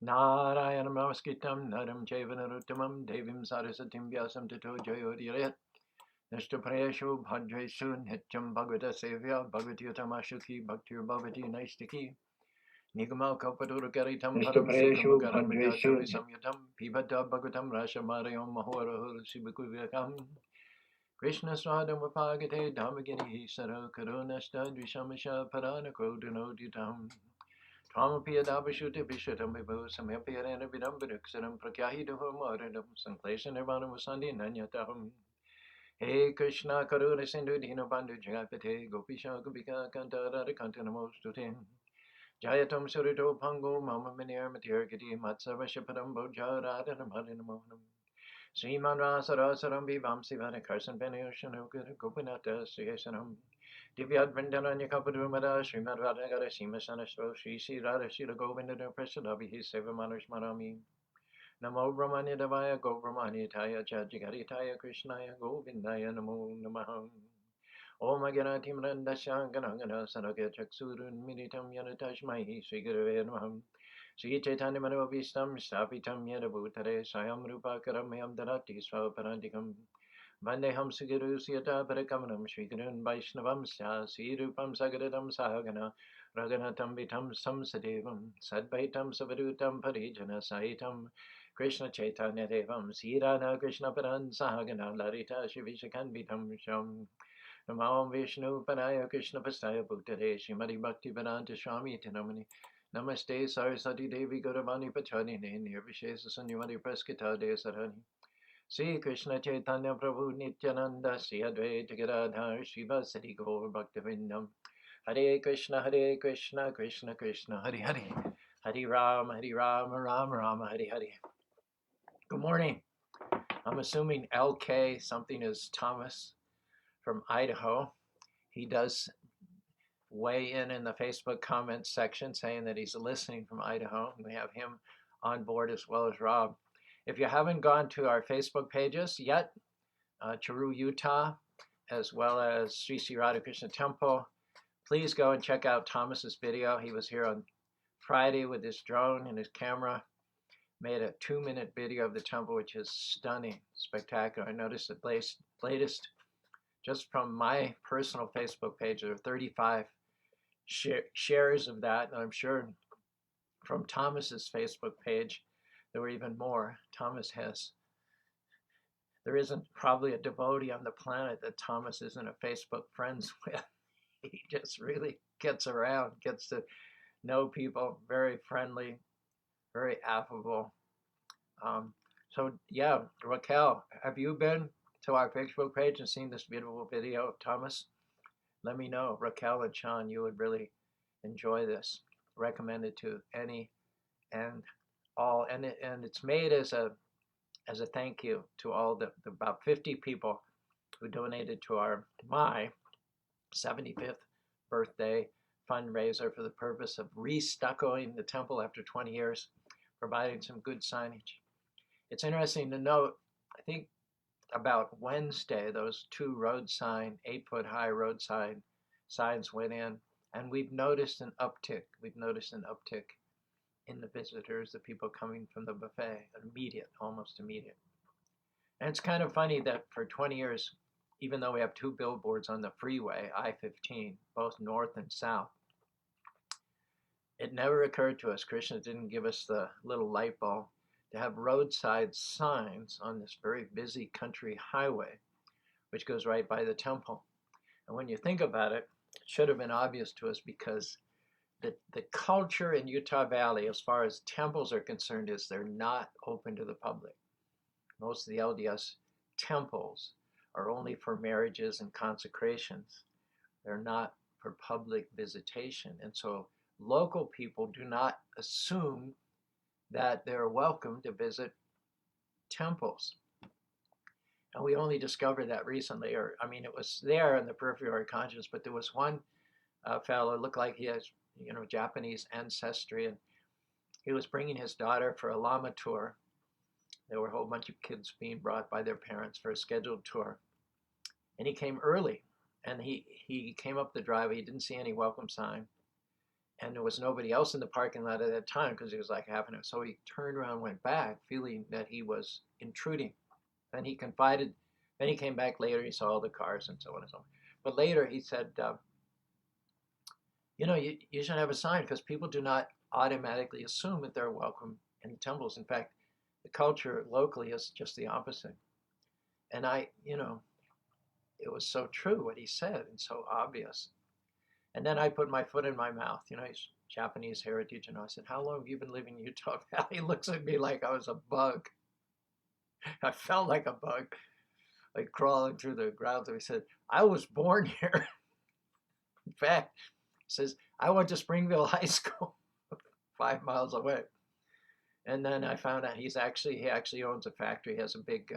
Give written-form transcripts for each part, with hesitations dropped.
Narayanam namaskritam naram chaiva narottamam devim sarasatim vyasam tato jayodirayat nishtaprayashu bhadreshu nityam bhagavata sevya bhagavati utamashuki bhaktir bhavati naistiki Nigama kalpadurukaritam param sukamagaram mrigachavi samyatam pibata bhagavatam rashamarayam mahorahu sibakuvakam Krishna swadam vapagate dhammagini sara karunashta dvishamasha parana kodunoditam Twamapiyadabhishuti vishutam vibhu samyapiyarana vidambaruksaram prakyahidaham aradam sanklesha nirvana vasandi nanyataham Hey Krishna Karuna Sindhu Dinabandhu Jagapate Gopisha Gopika Kanta Radha Kanta Namostute Jayatam Surito Pango Mama Minir Matirgati Matsava Shapadam Boja Radha Namadinamohanam Sriman Rasarasaram Vivam Sivana Karsan Benayoshan Gopinata Siyasanam Divyad Vrindananya Kapadumada Srimad Radhagara Simasanastro Sri Sri Radha Shila Govinda Prasadavi Sevamanush Marami Namo Brahmanya Devaya Go Brahmanyataya Jajagaritaya Krishnaya Govindaya Namo Namaha Om Aganatim Randasya Ganangana Sanagya Chaksurun Militam Yanatashmahi Sri Gurave Namaham Sri Chaitanya Manovistam Stapitam Yadabhutare Sayam Rupa Karamayam Darati Swaparantikam Vandeham Sigiru Siyata Parakamanam Sri Gurun Vaishnavam Sya Sri Rupam Sagaradam Sahagana Raganatam Vitam Samsadevam Sadvaitam Savadutam Parijana Sahitam Krishna Chaitanya Devam Sirana Krishna Paran Sahagana Larita Shivishakan Vitam Sham Namam Vishnu Panaya Krishna Pastaya Bhuttare Shrimati Bhakti Vedanta Swami Tinamani Namaste Sarasati Devi Gauravani Pacharine Nirvishesa Sanyamati Praskita De Sarani Sri Krishna Chaitanya Prabhu Nityananda Sri Advaita Gadadhar Shiva Sati Gaur Bhaktivinoda Hare Krishna Krishna Krishna Hare Hare Hare Rama Rama Hare Hare. Good morning. I'm assuming LK something is Thomas from Idaho. He does weigh in the Facebook comments section saying that he's listening from Idaho. We have him on board as well as Rob. If you haven't gone to our Facebook pages yet, Caru, Utah, as well as Sri Sri Radhakrishna Temple, please go and check out Thomas's video. He was here on Friday with his drone and his camera, made a 2-minute video of the temple, which is stunning, spectacular. I noticed the latest, just from my personal Facebook page, there are 35 shares of that. And I'm sure from Thomas's Facebook page, there were even more. There isn't probably a devotee on the planet that Thomas isn't a Facebook friends with. He just really gets around, gets to know people, very friendly, very affable. So yeah, Raquel, have you been to our Facebook page and seen this beautiful video of Thomas? Let me know. Raquel and Sean, you would really enjoy this. Recommend it to any and all. And it's made as a thank you to all the about 50 people who donated to my 75th birthday fundraiser for the purpose of restuccoing the temple after 20 years, providing some good signage. It's interesting to note, I think about Wednesday, those 2 8-foot high road signs went in, and we've noticed an uptick. We've noticed an uptick in the visitors, the people coming from the buffet, almost immediate. And it's kind of funny that for 20 years, even though we have 2 billboards on the freeway, I-15, both north and south, it never occurred to us, Krishna didn't give us the little light bulb, to have roadside signs on this very busy country highway, which goes right by the temple. And when you think about it, it should have been obvious to us, because the culture in Utah Valley, as far as temples are concerned, is they're not open to the public. Most of the LDS temples are only for marriages and consecrations. They're not for public visitation. And so local people do not assume that they're welcome to visit temples. And we only discovered that recently, it was there in the periphery of our conscience, but there was one fellow, looked like he has, Japanese ancestry, and he was bringing his daughter for a Lama tour. There were a whole bunch of kids being brought by their parents for a scheduled tour. And he came early, and he came up the driveway. He didn't see any welcome sign. and there was nobody else in the parking lot at that time because it was like half an hour. So he turned around and went back, feeling that he was intruding. Then he confided, then he came back later, he saw all the cars and so on and so on. But later he said, you should have a sign because people do not automatically assume that they're welcome in temples. In fact, the culture locally is just the opposite. And it was so true what he said and so obvious. And then I put my foot in my mouth. He's Japanese heritage. And I said, how long have you been living in Utah Valley? He looks at me like I was a bug. I felt like a bug, like crawling through the ground. So he said, I was born here. In fact, he says, I went to Springville High School, 5 miles away. And then I found out he actually owns a factory. He has a big,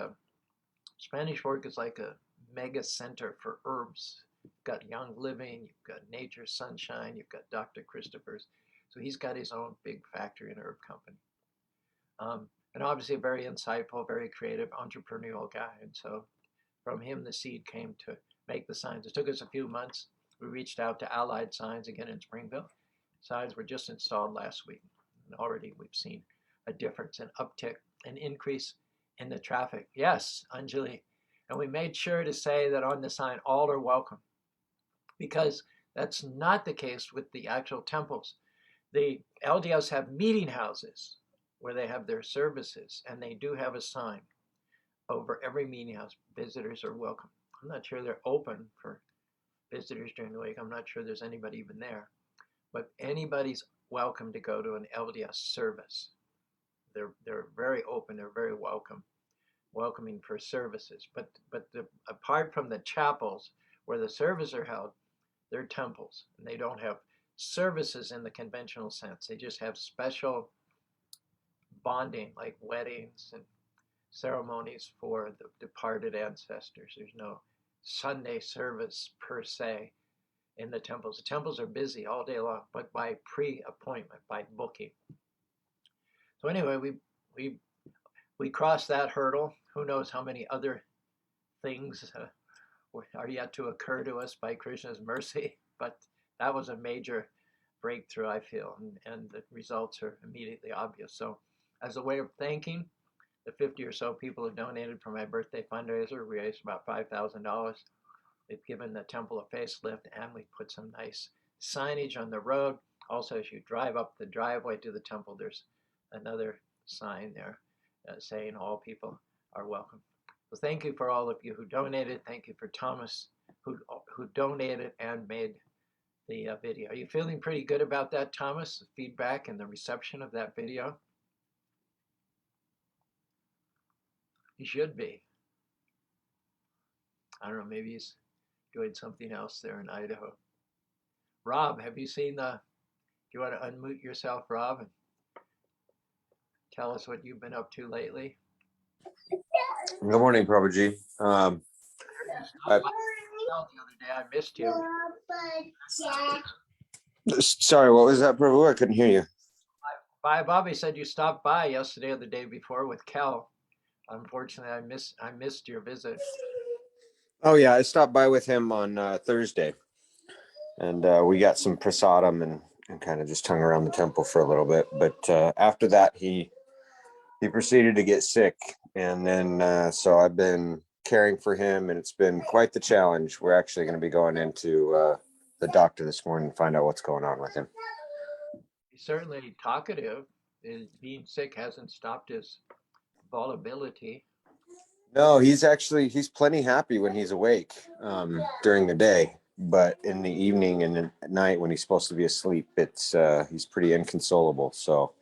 Spanish Fork is like a mega center for herbs. You've got Young Living, you've got Nature Sunshine, you've got Dr. Christopher's. So he's got his own big factory and herb company. And obviously a very insightful, very creative, entrepreneurial guy. And so from him, the seed came to make the signs. It took us a few months. We reached out to Allied Signs again in Springville. Signs were just installed last week. And already we've seen a difference, an uptick, an increase in the traffic. Yes, Anjali. And we made sure to say that on the sign, all are welcome, because that's not the case with the actual temples. The LDS have meeting houses where they have their services, and they do have a sign over every meeting house. Visitors are welcome. I'm not sure they're open for visitors during the week. I'm not sure there's anybody even there, but anybody's welcome to go to an LDS service. They're very open. They're very welcoming for services. But apart from the chapels where the services are held, they're temples, and they don't have services in the conventional sense. They just have special bonding, like weddings and ceremonies for the departed ancestors. There's no Sunday service per se in the temples. The temples are busy all day long, but by pre-appointment, by booking. So anyway, we crossed that hurdle. Who knows how many other things are yet to occur to us by Krishna's mercy, but that was a major breakthrough, I feel, and the results are immediately obvious. So as a way of thanking the 50 or so people who donated for my birthday fundraiser, we raised about $5,000. They've given the temple a facelift, and we put some nice signage on the road. Also, as you drive up the driveway to the temple, there's another sign there saying all people are welcome. So thank you for all of you who donated. Thank you for Thomas who donated and made the video. Are you feeling pretty good about that, Thomas? The feedback and the reception of that video? He should be. I don't know, maybe he's doing something else there in Idaho. Rob, have you seen do you want to unmute yourself, Rob, and tell us what you've been up to lately? Good morning, Prabhuji. The other day I missed you. Sorry, what was that, Prabhu? I couldn't hear you. Bobby said you stopped by yesterday or the day before with Kel. Unfortunately, I missed your visit. Oh yeah, I stopped by with him on Thursday, and we got some prasadam and kind of just hung around the temple for a little bit. But after that, he proceeded to get sick, and then so I've been caring for him, and it's been quite the challenge. We're actually going to be going into the doctor this morning to find out what's going on with him. He's certainly talkative. Being sick hasn't stopped his volubility. No, he's plenty happy when he's awake during the day, but in the evening and at night when he's supposed to be asleep, he's pretty inconsolable. So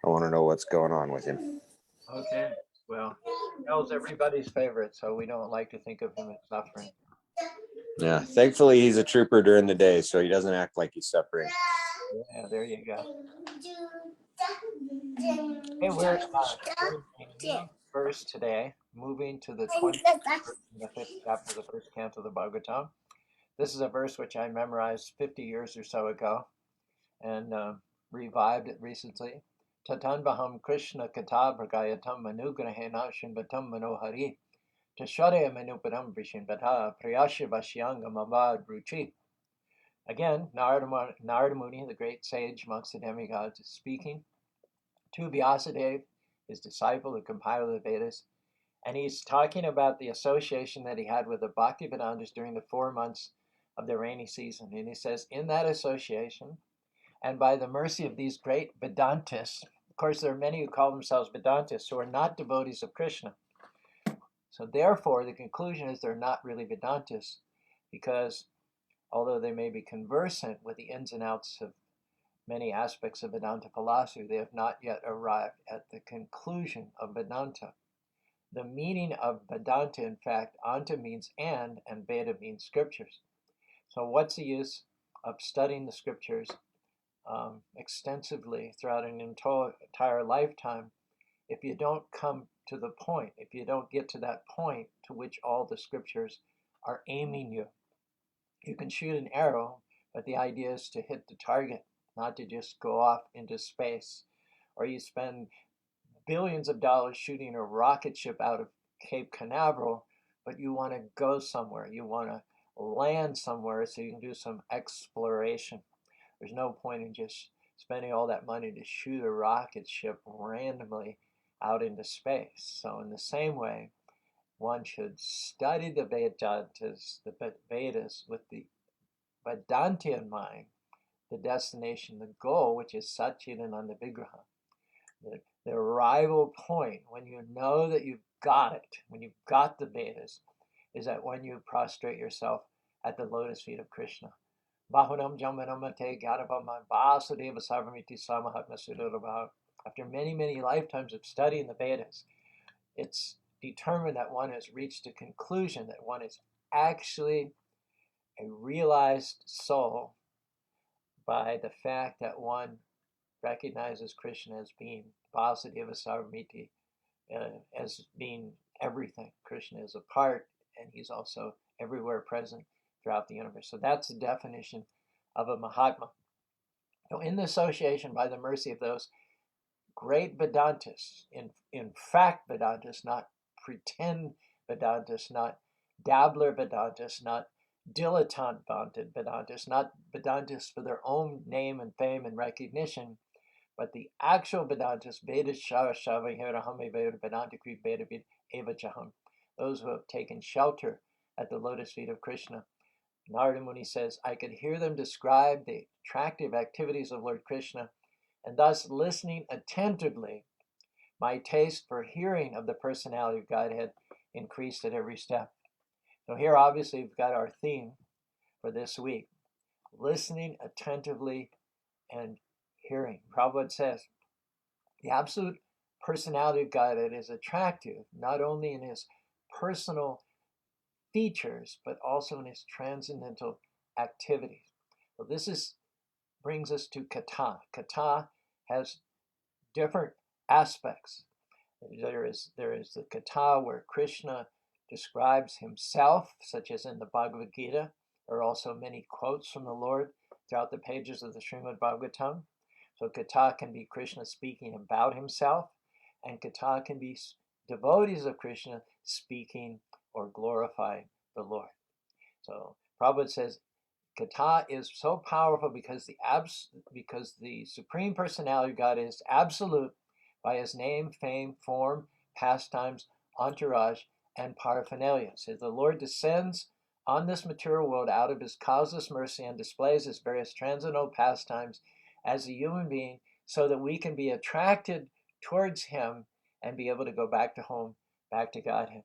I want to know what's going on with him. Okay, well, Kel's everybody's favorite, so we don't like to think of him as suffering. Yeah, thankfully he's a trooper during the day, so he doesn't act like he's suffering. Yeah, there you go. Hey, we're verse today, moving to the 25th chapter of the first canto of the Bhagavatam. This is a verse which I memorized 50 years or so ago and revived it recently. Tatanvaham Krishna Kata Pragayatam Manugrahena Shimbatam Manohari Tashare Manupadam Vishinbata Priyasha Vashyangam Abad Ruchi Again, Narada Muni, the great sage amongst the demigods, is speaking to Vyasadeva, his disciple, the compiler of the Vedas, and he's talking about the association that he had with the Bhaktivedanta during the 4 months of the rainy season. And he says, in that association, and by the mercy of these great Vedantists, of course, there are many who call themselves Vedantists who are not devotees of Krishna. So therefore, the conclusion is they're not really Vedantists, because although they may be conversant with the ins and outs of many aspects of Vedanta philosophy, they have not yet arrived at the conclusion of Vedanta. The meaning of Vedanta, in fact, anta means and Veda means scriptures. So what's the use of studying the scriptures extensively throughout an entire lifetime if you don't come to the point, if you don't get to that point to which all the scriptures are aiming you? You can shoot an arrow, but the idea is to hit the target, not to just go off into space. Or you spend billions of dollars shooting a rocket ship out of Cape Canaveral, but you want to go somewhere. You want to land somewhere so you can do some exploration. There's no point in just spending all that money to shoot a rocket ship randomly out into space. So in the same way, one should study the Vedantas, the Vedas, with the Vedantian mind, the destination, the goal, which is Satchidananda Vigraha. The arrival point, when you know that you've got it, when you've got the Vedas, is that when you prostrate yourself at the lotus feet of Krishna. Bahunam Jamanamate Gadavama Vasudeva Sarvamiti Samahatma Sudurabha. After many, many lifetimes of studying the Vedas, it's determined that one has reached a conclusion that one is actually a realized soul by the fact that one recognizes Krishna as being Vasudeva Sarvamiti, as being everything. Krishna is a part, and he's also everywhere present throughout the universe. So that's the definition of a Mahatma. So in the association, by the mercy of those great Vedantists, in fact Vedantists, not pretend Vedantists, not dabbler Vedantists, not dilettante Vedantists, not Vedantists for their own name and fame and recognition, but the actual Vedantists, those who have taken shelter at the lotus feet of Krishna. Narada Muni says, I could hear them describe the attractive activities of Lord Krishna, and thus listening attentively, my taste for hearing of the personality of Godhead increased at every step. So here obviously we've got our theme for this week, listening attentively and hearing. Prabhupada says, the absolute personality of Godhead is attractive, not only in his personal features, but also in his transcendental activities. So this brings us to kata. Kata has different aspects. There is the kata where Krishna describes himself, such as in the Bhagavad Gita. There are also many quotes from the Lord throughout the pages of the Srimad Bhagavatam. So kata can be Krishna speaking about himself, and kata can be devotees of Krishna speaking or glorifying the Lord. So Prabhupada says kata is so powerful because the Supreme Personality of God is absolute by his name, fame, form, pastimes, entourage, and paraphernalia. So the Lord descends on this material world out of his causeless mercy and displays his various transcendental pastimes as a human being so that we can be attracted towards him and be able to go back to home, back to Godhead.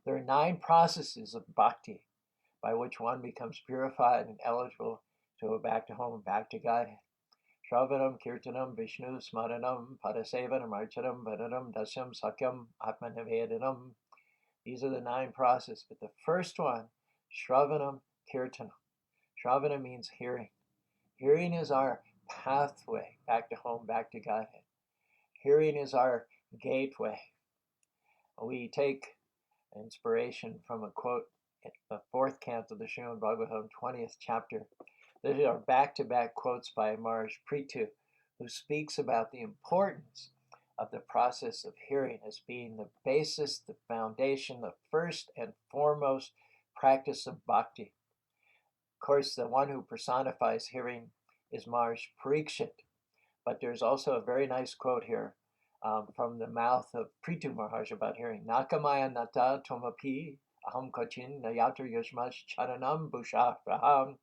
There are 9 processes of bhakti by which one becomes purified and eligible to go back to home, back to Godhead. Shravanam, Kirtanam, Vishnu, Smaranam, Padasevanam, Archanam, Vananam, Dasyam, Sakyam, Atmanavedanam. These are the 9 processes. But the first one, Shravanam, Kirtanam. Shravana means hearing. Hearing is our pathway back to home, back to Godhead. Hearing is our gateway. We take inspiration from a quote in the 4th canto of the Srimad Bhagavatam, 20th chapter. These are back-to-back quotes by Maharaj Prithu, who speaks about the importance of the process of hearing as being the basis, the foundation, the first and foremost practice of bhakti. Of course, the one who personifies hearing is Maharaj Parikshit. But there's also a very nice quote here from the mouth of Prithu Maharaj about hearing. Nakamaya nata tomapi aham kachin nayatar yashmash charanam bushapraham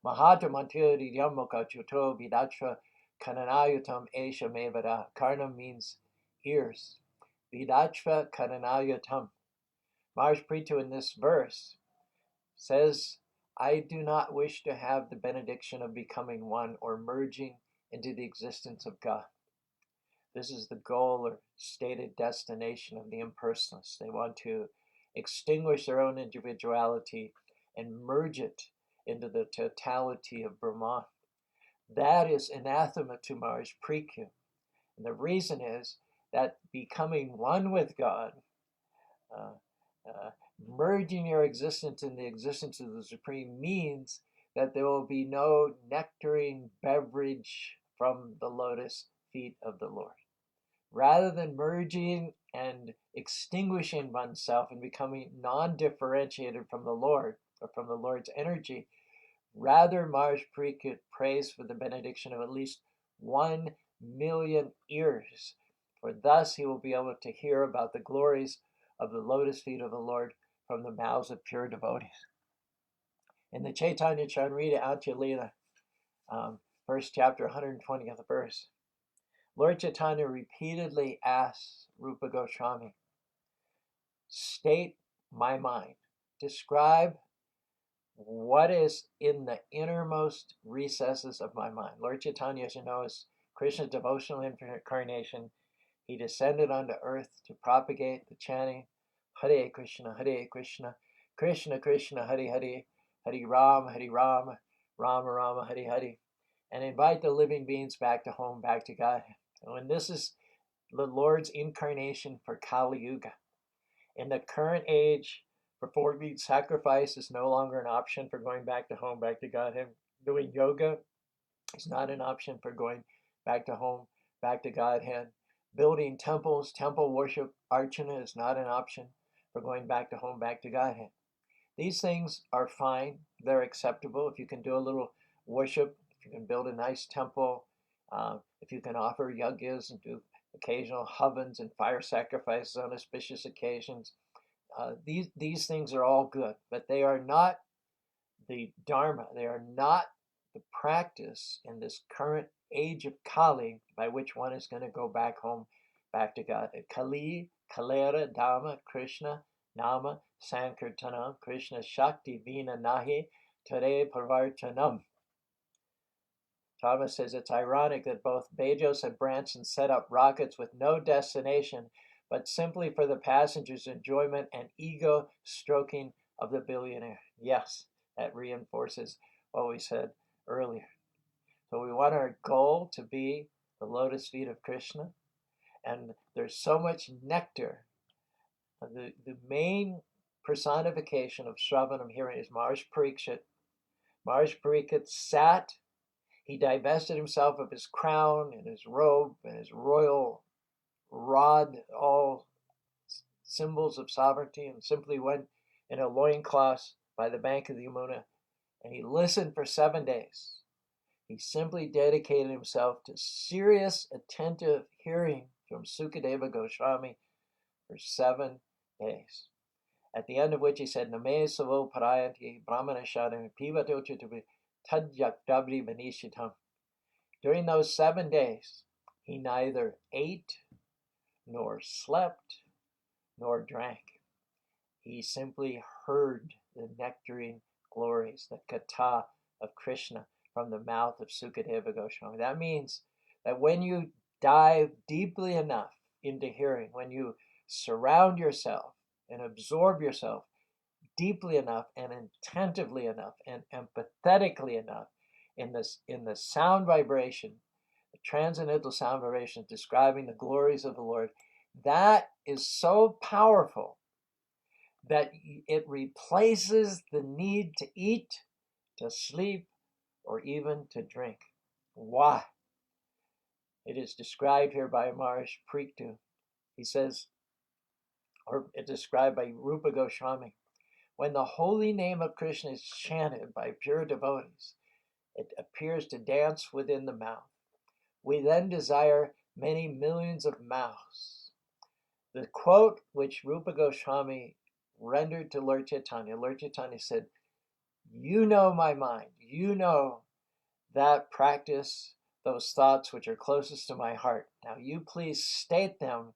mahatamantir yamoka chuto vidatra kananayutam esha mevada. Karnam means ears. Vidatra kananayutam. Maharaj Prithu in this verse says, I do not wish to have the benediction of becoming one or merging into the existence of God. This is the goal or stated destination of the impersonalists. They want to extinguish their own individuality and merge it into the totality of Brahman. That is anathema to Maharaj Prithu. And the reason is that becoming one with God, merging your existence in the existence of the Supreme, means that there will be no nectaring beverage from the lotus feet of the Lord. Rather than merging and extinguishing oneself and becoming non-differentiated from the Lord or from the Lord's energy, rather Maharaj Parikshit prays for the benediction of at least 1 million ears, for thus he will be able to hear about the glories of the lotus feet of the Lord from the mouths of pure devotees. In the Chaitanya Charamrita Antya Lila, first chapter, 120th verse, Lord Chaitanya repeatedly asks Rupa Goswami, state my mind, describe what is in the innermost recesses of my mind. Lord Chaitanya, as you know, is Krishna's devotional incarnation. He descended onto earth to propagate the chanting, Hare Krishna, Krishna Krishna, Hare Hare, Hare Ram, Rama Rama, Hare Hare, and invite the living beings back to home, back to God. And this is the Lord's incarnation for Kali Yuga. In the current age, performing sacrifice is no longer an option for going back to home, back to Godhead. Doing yoga is not an option for going back to home, back to Godhead. Building temples, temple worship, archana is not an option for going back to home, back to Godhead. These things are fine. They're acceptable. If you can do a little worship, if you can build a nice temple, if you can offer yajnas and do occasional havans and fire sacrifices on auspicious occasions, these things are all good, but they are not the Dharma. They are not the practice in this current age of Kali by which one is going to go back home, back to God. Kali, Kalera, Dhamma, Krishna, Nama, Sankirtanam, Krishna Shakti, Vina Nahi, Tare Parvartanam. Thomas says it's ironic that both Bezos and Branson set up rockets with no destination, but simply for the passengers' enjoyment and ego stroking of the billionaire. Yes, that reinforces what we said earlier. So we want our goal to be the lotus feet of Krishna, and there's so much nectar. The main personification of Shravanam hearing is Maharaj Parikshit. Maharaj Parikshit sat, he divested himself of his crown and his robe and his royal rod, all symbols of sovereignty, and simply went in a loincloth by the bank of the Yamuna, and he listened for 7 days. He simply dedicated himself to serious, attentive hearing from Sukadeva Goswami for 7 days. At the end of which he said, Name Savo Parayanti Brahmana Shadam Pivatochitavi Tadjakdabri Vanishitam. During those 7 days, he neither ate, nor slept, nor drank. He simply heard the nectarine glories, the katha of Krishna from the mouth of Sukadeva Goswami. That means that when you dive deeply enough into hearing, when you surround yourself and absorb yourself deeply enough and attentively enough and empathetically enough in the sound vibration, the transcendental sound vibration describing the glories of the Lord, that is so powerful that it replaces the need to eat, to sleep, or even to drink. Why? It is described here by Maharaj Prithu. He says, or it's described by Rupa Goswami. When the holy name of Krishna is chanted by pure devotees, it appears to dance within the mouth. We then desire many millions of mouths. The quote which Rupa Goswami rendered to Lord Chaitanya said, "You know my mind, you know that practice, those thoughts which are closest to my heart. Now you please state them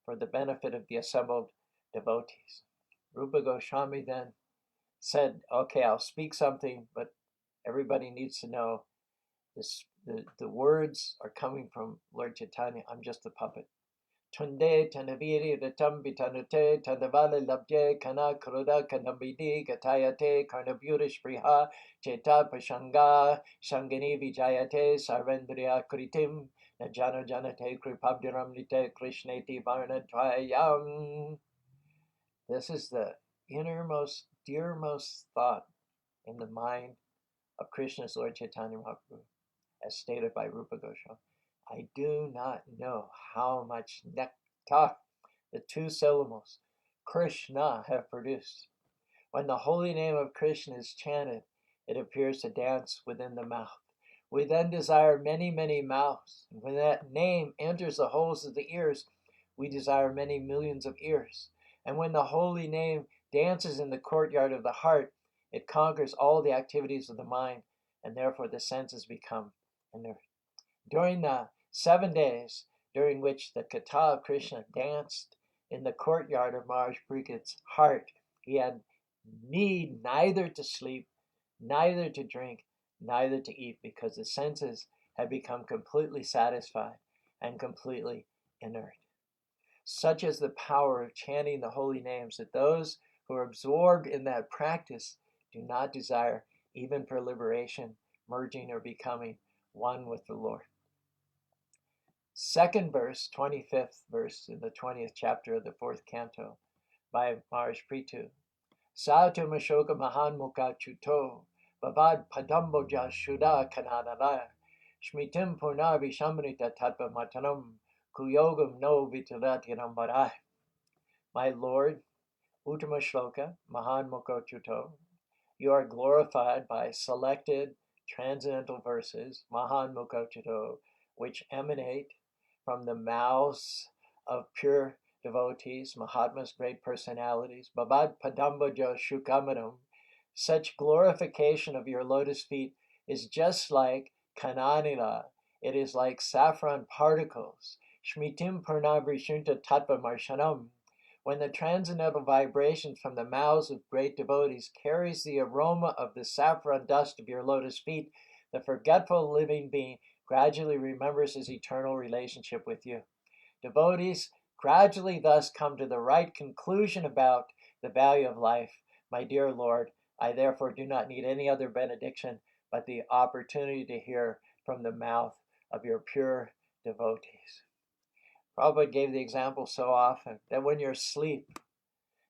for the benefit of the assembled devotees." Rupa Goswami then said, "Okay, I'll speak something, but everybody needs to know this. The words are coming from Lord Chaitanya. I'm just the puppet. Tunde tanaviri ratam bitanute tandavale labje kana kruda kanambidi gatayate karnaburish priha cheta pashanga shangani vijayate sarvendriya kritim najana janate kripabdiramnite krishneti varnadvayam." This is the innermost, dearmost thought in the mind of Krishna's Lord Chaitanya Mahaprabhu, as stated by Rupa Goswami. I do not know how much nectar the two syllables Krishna have produced. When the holy name of Krishna is chanted, it appears to dance within the mouth. We then desire many, many mouths. And when that name enters the holes of the ears, we desire many millions of ears. And when the holy name dances in the courtyard of the heart, it conquers all the activities of the mind, and therefore the senses become inert. During the 7 days during which the Katha of Krishna danced in the courtyard of Maharaj Parikshit's heart, he had need neither to sleep, neither to drink, neither to eat, because the senses had become completely satisfied and completely inert. Such is the power of chanting the holy names that those who are absorbed in that practice do not desire, even for liberation, merging or becoming one with the Lord. Second verse, 25th verse in the 20th chapter of the 4th canto by Maharaj Prithu. Satu mashoka mahan mukha chuto bavad padamboja shuddha kanadalaya shmitim purna vishamrita tattva matanam kuyogam no vitalatinambarai. My Lord, Uttama Shloka, Mahan Mukha Chuto, you are glorified by selected transcendental verses, Mahan Mukha Chuto, which emanate from the mouths of pure devotees, Mahatmas, great personalities, Babad Padambaja Shukamadam. Such glorification of your lotus feet is just like Kananila. It is like saffron particles. Shmitim Purnabrishinta Tattva Marshanam. When the transcendental vibration from the mouths of great devotees carries the aroma of the saffron dust of your lotus feet, the forgetful living being gradually remembers his eternal relationship with you. Devotees gradually thus come to the right conclusion about the value of life. My dear Lord, I therefore do not need any other benediction but the opportunity to hear from the mouth of your pure devotees. Prabhupada gave the example so often that when you're asleep,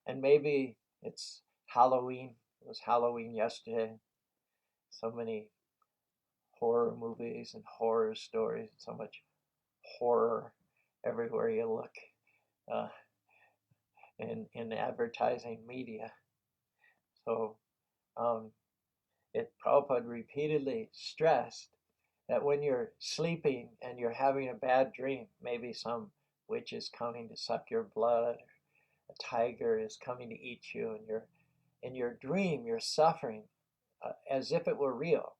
and maybe it's Halloween, it was Halloween yesterday, so many horror movies and horror stories, so much horror everywhere you look in advertising media. So Prabhupada repeatedly stressed that when you're sleeping and you're having a bad dream, maybe some witch is coming to suck your blood, or a tiger is coming to eat you, and in your dream you're suffering as if it were real.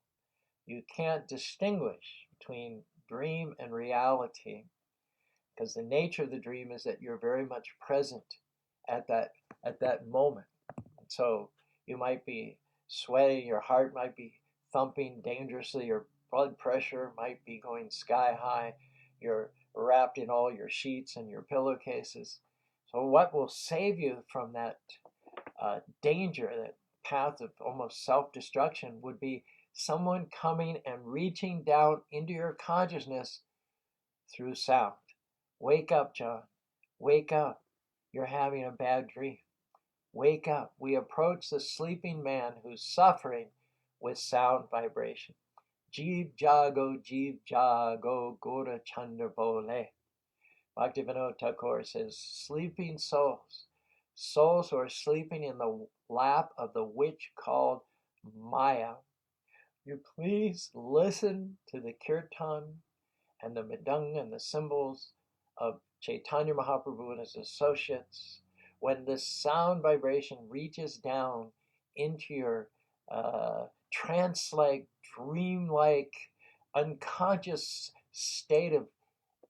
You can't distinguish between dream and reality, because the nature of the dream is that you're very much present at that moment. And so you might be sweating, your heart might be thumping dangerously, your blood pressure might be going sky high, you're wrapped in all your sheets and your pillowcases. So what will save you from that danger, that path of almost self-destruction, would be someone coming and reaching down into your consciousness through sound. Wake up, John. Wake up. You're having a bad dream. Wake up. We approach the sleeping man who's suffering with sound vibration. Jeev jago gora chandra bole. Bhaktivinoda Thakur says, sleeping souls, souls who are sleeping in the lap of the witch called Maya. You please listen to the kirtan and the mridanga and the cymbals of Chaitanya Mahaprabhu and his associates. When this sound vibration reaches down into your trance-like, dream-like, unconscious state of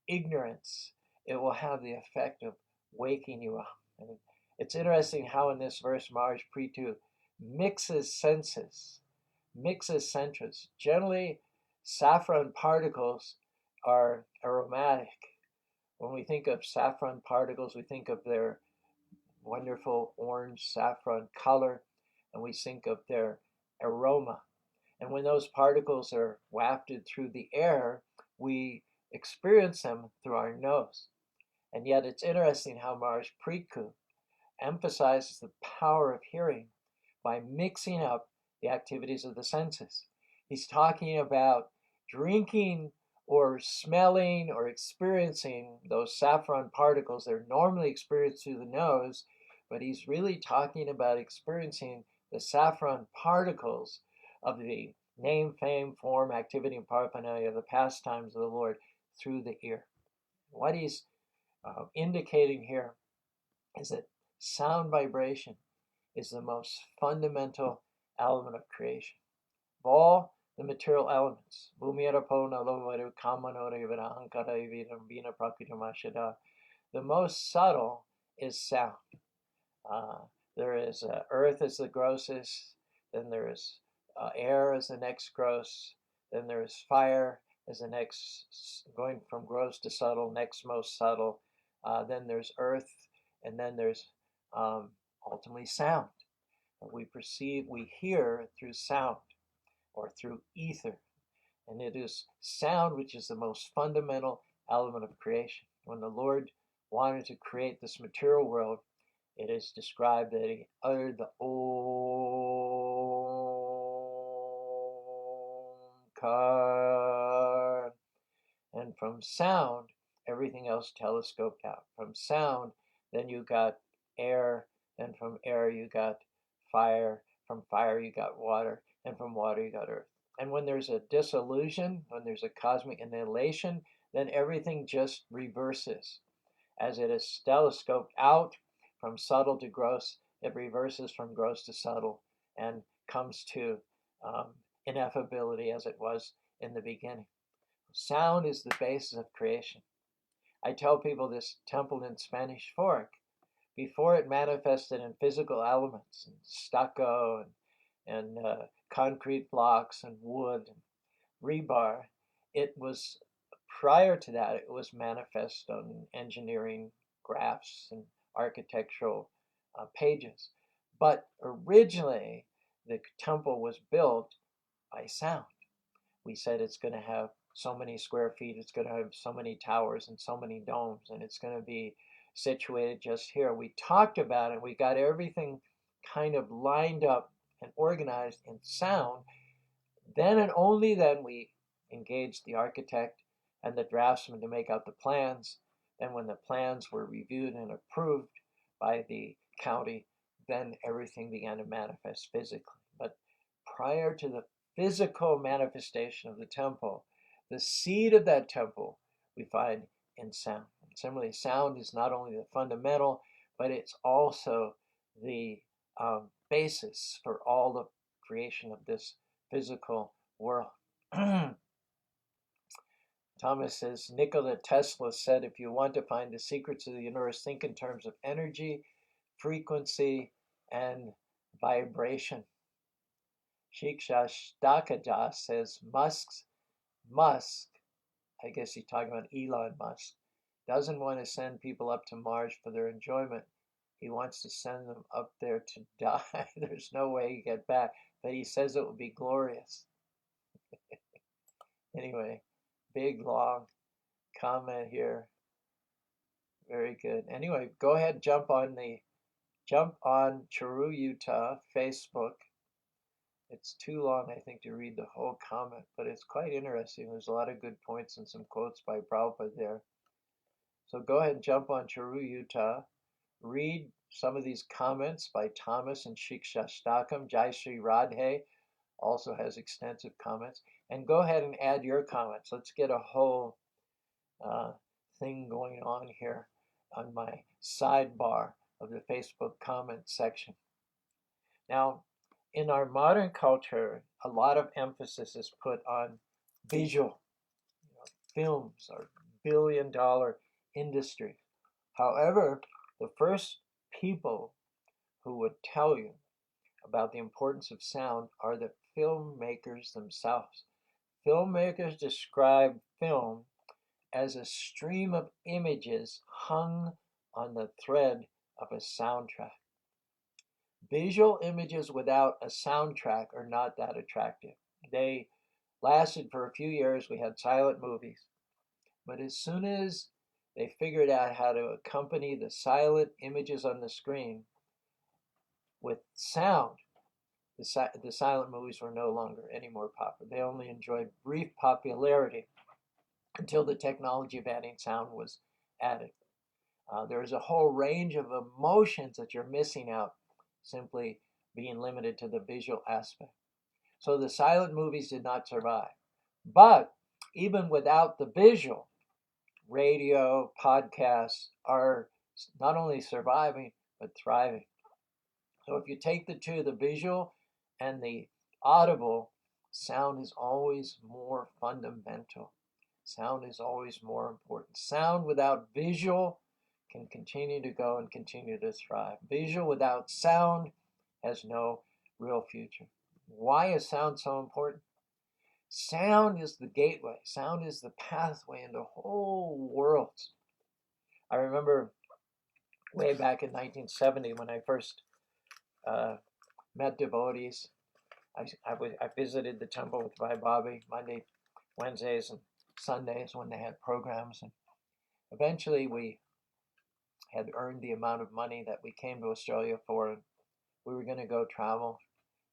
ignorance, it will have the effect of waking you up. And it's interesting how in this verse Maharaj Prithu mixes senses, mixes centers. Generally, saffron particles are aromatic. When we think of saffron particles, we think of their wonderful orange saffron color, and we think of their aroma. And when those particles are wafted through the air, we experience them through our nose. And yet it's interesting how Maharaj Prithu emphasizes the power of hearing by mixing up the activities of the senses. He's talking about drinking or smelling or experiencing those saffron particles that are normally experienced through the nose, but he's really talking about experiencing the saffron particles of the name, fame, form, activity, and paraphernalia, the pastimes of the Lord through the ear. What he's indicating here is that sound vibration is the most fundamental element of creation. Of all the material elements, the most subtle is sound. There is earth as the grossest, then there is air as the next gross, then there is fire as the next, going from gross to subtle, next most subtle, then there's earth, and then there's ultimately sound. We perceive, we hear through sound or through ether. And it is sound which is the most fundamental element of creation. When the Lord wanted to create this material world, it is described that he uttered the Omkar. And from sound, everything else telescoped out. From sound, then you got air, then from air you got fire, from fire you got water, and from water you got earth. And when there's a dissolution, when there's a cosmic annihilation, then everything just reverses. As it is telescoped out from subtle to gross, it reverses from gross to subtle and comes to ineffability as it was in the beginning. Sound is the basis of creation. I tell people this temple in Spanish Fork, before it manifested in physical elements, and stucco and concrete blocks and wood and rebar, it was, prior to that, it was manifest on engineering graphs and architectural pages. But originally, the temple was built by sound. We said it's going to have so many square feet, it's going to have so many towers and so many domes, and it's going to be situated just here. We talked about it. We got everything kind of lined up and organized in sound. Then and only then we engaged the architect and the draftsman to make out the plans. Then when the plans were reviewed and approved by the county, then everything began to manifest physically. But prior to the physical manifestation of the temple, the seed of that temple we find in sound. And similarly, sound is not only the fundamental, but it's also the basis for all the creation of this physical world. Thomas says, Nikola Tesla said, if you want to find the secrets of the universe, think in terms of energy, frequency, and vibration. Shikshashtakadas says, Musk, I guess he's talking about Elon Musk, doesn't want to send people up to Mars for their enjoyment. He wants to send them up there to die. There's no way you get back, but he says it will be glorious. Anyway, big, long comment here. Very good. Anyway, go ahead, jump on Caru, Utah, Facebook. It's too long, I think, to read the whole comment, but it's quite interesting. There's a lot of good points and some quotes by Prabhupada there. So go ahead and jump on Caru, Utah. read some of these comments by Thomas and Shikshastakam. Jai Sri Radhe also has extensive comments. And go ahead and add your comments. Let's get a whole thing going on here on my sidebar of the Facebook comment section. Now, in our modern culture, a lot of emphasis is put on visual. Films are billion-dollar industry. However, the first people who would tell you about the importance of sound are the filmmakers themselves. Filmmakers describe film as a stream of images hung on the thread of a soundtrack. Visual images without a soundtrack are not that attractive. They lasted for a few years. We had silent movies. But as soon as they figured out how to accompany the silent images on the screen with sound, the silent movies were no longer any more popular. They only enjoyed brief popularity until the technology of adding sound was added. There's a whole range of emotions that you're missing out simply being limited to the visual aspect. So the silent movies did not survive. But even without the visual, radio, podcasts are not only surviving, but thriving. So if you take the two, the visual and the audible, sound is always more fundamental. Sound is always more important. Sound without visual can continue to go and continue to thrive. Visual without sound has no real future. Why is sound so important? Sound is the gateway. Sound is the pathway into whole worlds. I remember way back in 1970 when I first met devotees. I visited the temple with Bhai Bobby Monday, Wednesdays, and Sundays when they had programs. And eventually we had earned the amount of money that we came to Australia for. And we were going to go travel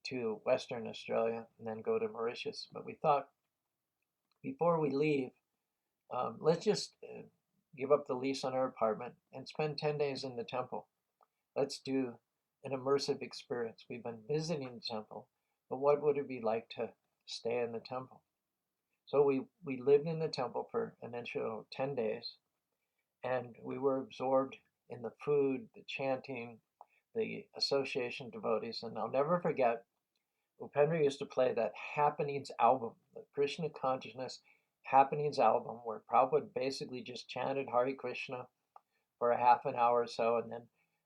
to Western Australia and then go to Mauritius. But we thought, before we leave, let's just give up the lease on our apartment and spend 10 days in the temple. Let's do an immersive experience. We've been visiting the temple, but what would it be like to stay in the temple? So we lived in the temple for an initial 10 days, and we were absorbed in the food, the chanting, the association devotees. And I'll never forget, Upendra used to play that Happenings album, the Krishna Consciousness Happenings album, where Prabhupada basically just chanted Hare Krishna for a half an hour or so, and then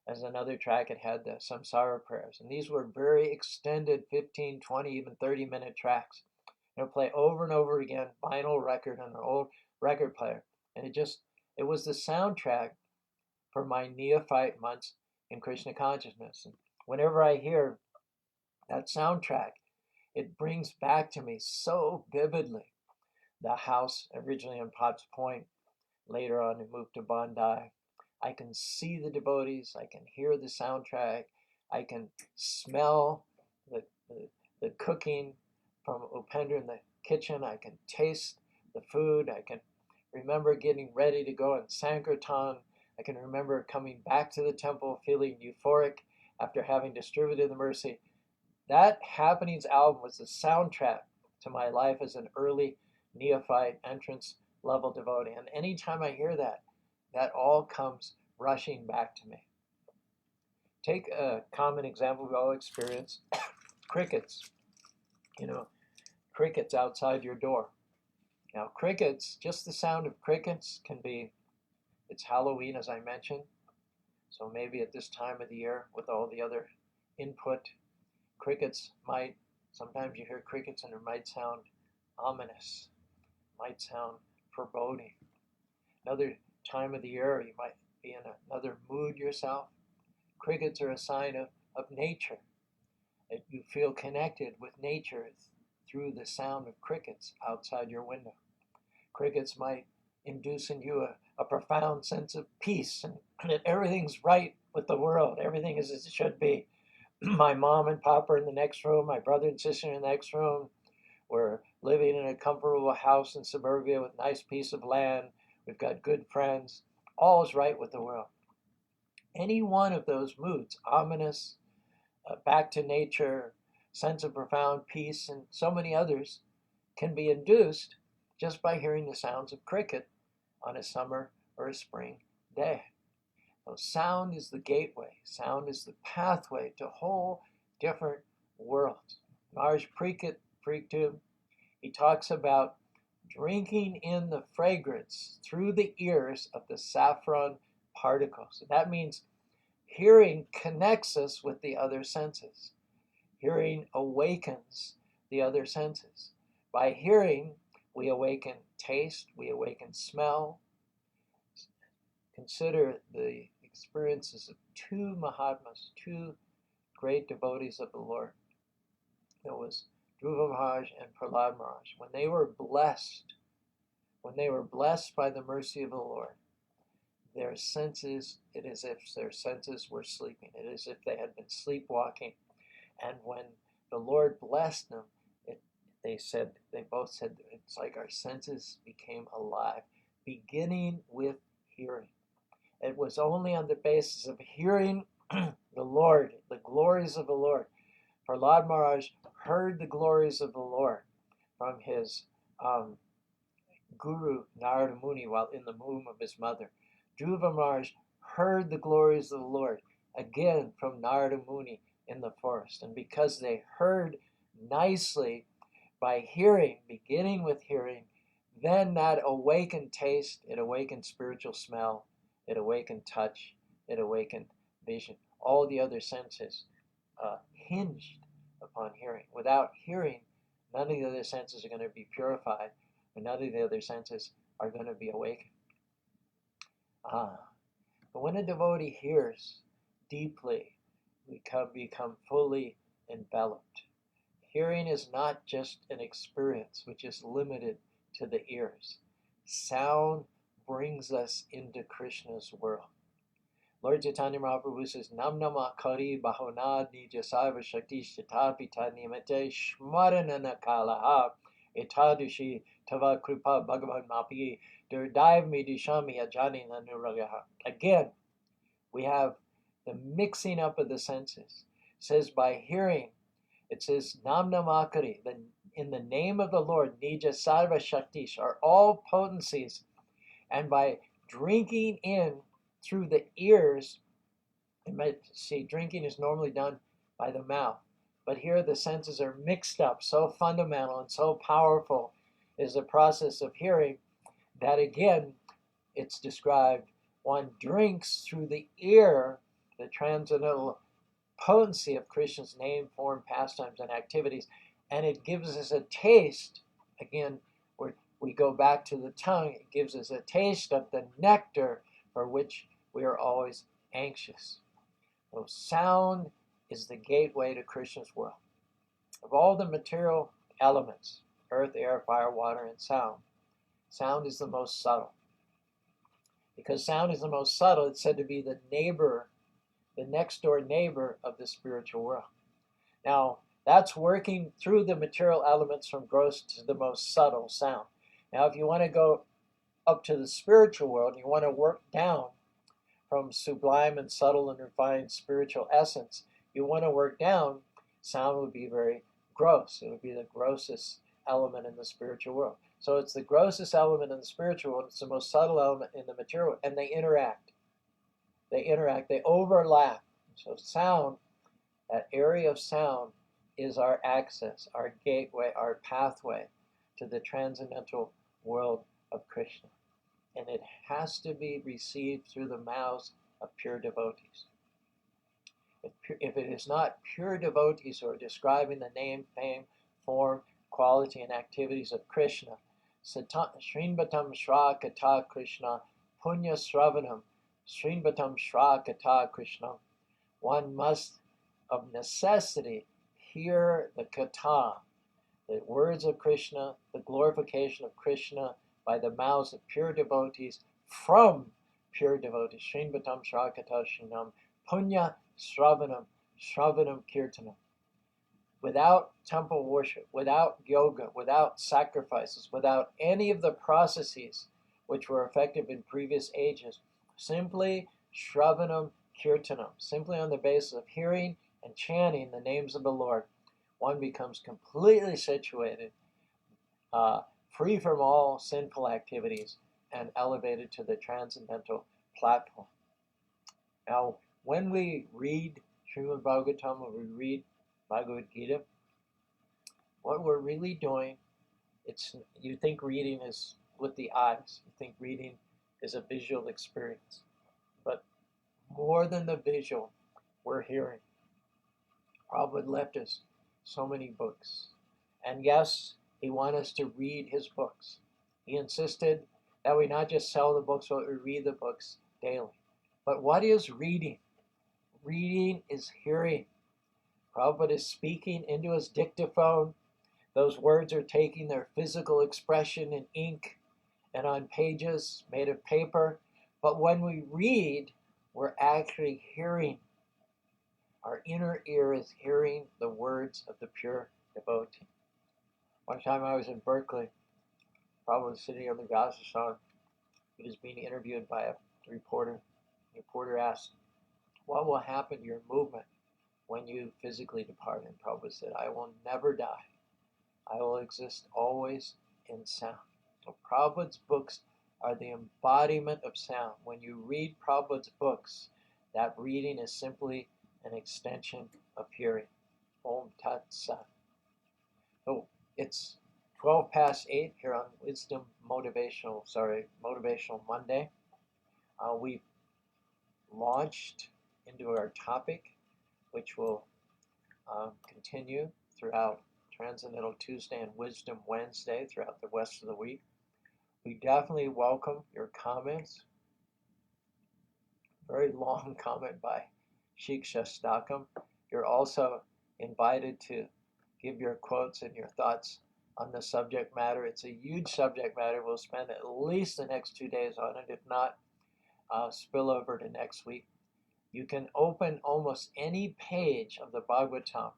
as another track it had the Samsara prayers. And these were very extended 15, 20, even 30-minute tracks. It would play over and over again, vinyl record on an old record player. And it was the soundtrack for my neophyte months in Krishna consciousness. And whenever I hear that soundtrack, it brings back to me so vividly the house originally in Potts Point. Later on, we moved to Bondi. I can see the devotees. I can hear the soundtrack. I can smell the cooking from Upendra in the kitchen. I can taste the food. I can remember getting ready to go in Sankirtan. I can remember coming back to the temple feeling euphoric after having distributed the mercy. That Happenings album was the soundtrack to my life as an early neophyte entrance level devotee. And anytime I hear that, that all comes rushing back to me. Take a common example we all experience, crickets. Crickets outside your door. Now crickets, just the sound of crickets it's Halloween as I mentioned. So maybe at this time of the year with all the other input, sometimes you hear crickets and it might sound ominous, might sound foreboding. Another time of the year, you might be in another mood yourself. Crickets are a sign of nature. That you feel connected with nature through the sound of crickets outside your window. Crickets might induce in you a profound sense of peace and that everything's right with the world. Everything is as it should be. My mom and papa are in the next room. My brother and sister are in the next room. We're living in a comfortable house in suburbia with a nice piece of land. We've got good friends. All is right with the world. Any one of those moods, ominous, back to nature, sense of profound peace, and so many others, can be induced just by hearing the sounds of cricket on a summer or a spring day. So sound is the gateway. Sound is the pathway to whole different worlds. Maharaj Prithu, he talks about drinking in the fragrance through the ears of the saffron particles. And that means hearing connects us with the other senses. Hearing awakens the other senses. By hearing, we awaken taste, we awaken smell. Consider the experiences of two Mahatmas, two great devotees of the Lord. There was Dhruva Maharaj and Prahlad Maharaj. When they were blessed by the mercy of the Lord, their senses, it is as if their senses were sleeping. It is as if they had been sleepwalking. And when the Lord blessed them, they both said, it's like our senses became alive, beginning with hearing. It was only on the basis of hearing the Lord, the glories of the Lord. Prahlad Maharaj heard the glories of the Lord from his guru Narada Muni while in the womb of his mother. Dhruva Maharaj heard the glories of the Lord again from Narada Muni in the forest. And because they heard nicely by hearing, beginning with hearing, then that awakened taste, it awakened spiritual smell, it awakened touch, it awakened vision. All the other senses hinged upon hearing. Without hearing, none of the other senses are going to be purified, and none of the other senses are going to be awakened. But when a devotee hears deeply, we become fully enveloped. Hearing is not just an experience which is limited to the ears. Sound brings us into Krishna's world. Lord Chaitanya Mahaprabhu says, Nam nama kari bahona nija sarva shakti shatapita nimate shmaranana kalaha etadushi tava kripa bhagavan mapi durdive me dishami ajani nanuragaha. Again, we have the mixing up of the senses. It says by hearing, it says Nam namakari, in the name of the Lord, nija sarva shaktish, are all potencies. And by drinking in through the ears, you might see drinking is normally done by the mouth, but here the senses are mixed up. So fundamental and so powerful is the process of hearing that again, it's described, one drinks through the ear the transcendental potency of Krishna's name, form, pastimes, and activities, and it gives us a taste, again, where we go back to the tongue, it gives us a taste of the nectar for which we are always anxious. So sound is the gateway to Krishna's world. Of all the material elements, earth, air, fire, water, and sound, sound is the most subtle. Because sound is the most subtle, it's said to be the neighbor, the next door neighbor of the spiritual world. Now, that's working through the material elements from gross to the most subtle sound. Now, if you want to go up to the spiritual world, you want to work down from sublime and subtle and refined spiritual essence, you want to work down, sound would be very gross. It would be the grossest element in the spiritual world. So it's the grossest element in the spiritual world, it's the most subtle element in the material world, and they interact. They overlap. So sound, that area of sound, is our access, our gateway, our pathway to the transcendental world of Krishna. And it has to be received through the mouths of pure devotees. If it is not pure devotees who are describing the name, fame, form, quality, and activities of Krishna, Srinvatam Shra Kata Krishna, Punya Sravanam, Srinvatam Shra Kata Krishna, one must of necessity hear the kata, the words of Krishna, the glorification of Krishna by the mouths of pure devotees, from pure devotees. Srinvatam Shra Kata Srinam, Punya Sravanam, Sravanam Kirtanam. Without temple worship, without yoga, without sacrifices, without any of the processes which were effective in previous ages, simply Shravanam kirtanam, simply on the basis of hearing and chanting the names of the Lord, one becomes completely situated, free from all sinful activities, and elevated to the transcendental platform. Now, when we read Srimad Bhagavatam, when we read Bhagavad Gita, what we're really doing, you think reading is with the eyes. You think reading is a visual experience. But more than the visual, we're hearing. Prabhupada left us so many books. And yes, he wanted us to read his books. He insisted that we not just sell the books, but we read the books daily. But what is reading? Reading is hearing. Prabhupada is speaking into his dictaphone. Those words are taking their physical expression in ink and on pages made of paper. But when we read, we're actually hearing. Our inner ear is hearing the words of the pure devotee. One time I was in Berkeley, Prabhupada was sitting on the Gasasan. He was being interviewed by a reporter. The reporter asked, "What will happen to your movement when you physically depart?" And Prabhupada said, "I will never die. I will exist always in sound." So Prabhupada's books are the embodiment of sound. When you read Prabhupada's books, that reading is simply an extension of hearing. Om Tat Sat. So it's 12 past 8 here on Motivational Monday. We launched into our topic, which will continue throughout Transcendental Tuesday and Wisdom Wednesday throughout the rest of the week. We definitely welcome your comments. Very long comment by Shiksha Stakam. You're also invited to give your quotes and your thoughts on the subject matter. It's a huge subject matter. We'll spend at least the next 2 days on it, if not spill over to next week. You can open almost any page of the Bhagavatam.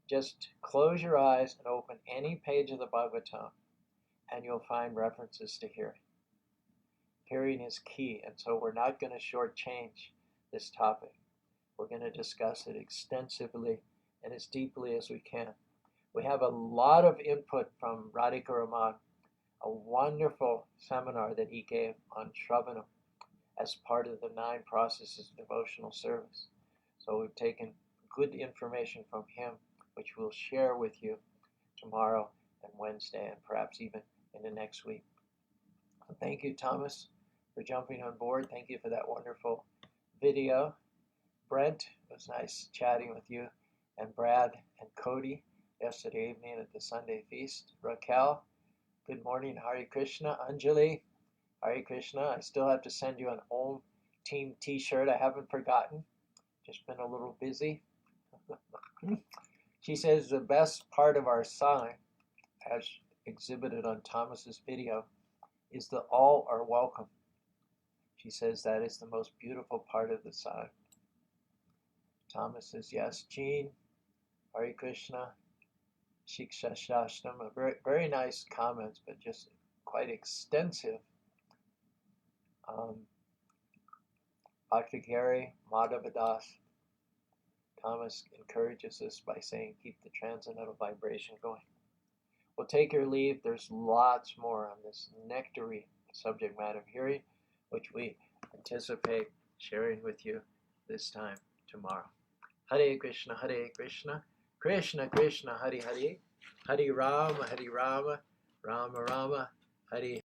Just close your eyes and open any page of the Bhagavatam, and you'll find references to hearing. Hearing is key, and so we're not going to shortchange this topic. We're going to discuss it extensively and as deeply as we can. We have a lot of input from Radhika Raman, a wonderful seminar that he gave on Shravanam as part of the 9 processes of devotional service. So we've taken good information from him, which we'll share with you tomorrow and Wednesday, and perhaps even in the next week. So thank you, Thomas, for jumping on board. Thank you for that wonderful video. Brent, it was nice chatting with you, and Brad and Cody yesterday evening at the Sunday feast. Raquel, good morning, Hare Krishna. Anjali, Hare Krishna. I still have to send you an Om Team t-shirt. I haven't forgotten. Just been a little busy. She says the best part of our sign, as exhibited on Thomas's video, is the all are welcome. She says that is the most beautiful part of the sign. Thomas says yes. Jean, Hare Krishna. Shiksha Shashtam. Very, very nice comments, but just quite extensive. Bhakti Gary, Madhavadas. Thomas encourages us by saying, keep the transcendental vibration going. We'll take your leave. There's lots more on this nectary subject matter of hearing, which we anticipate sharing with you this time tomorrow. Hare Krishna, Krishna Krishna, Hare Hare, Hare Rama, Rama Rama, Hare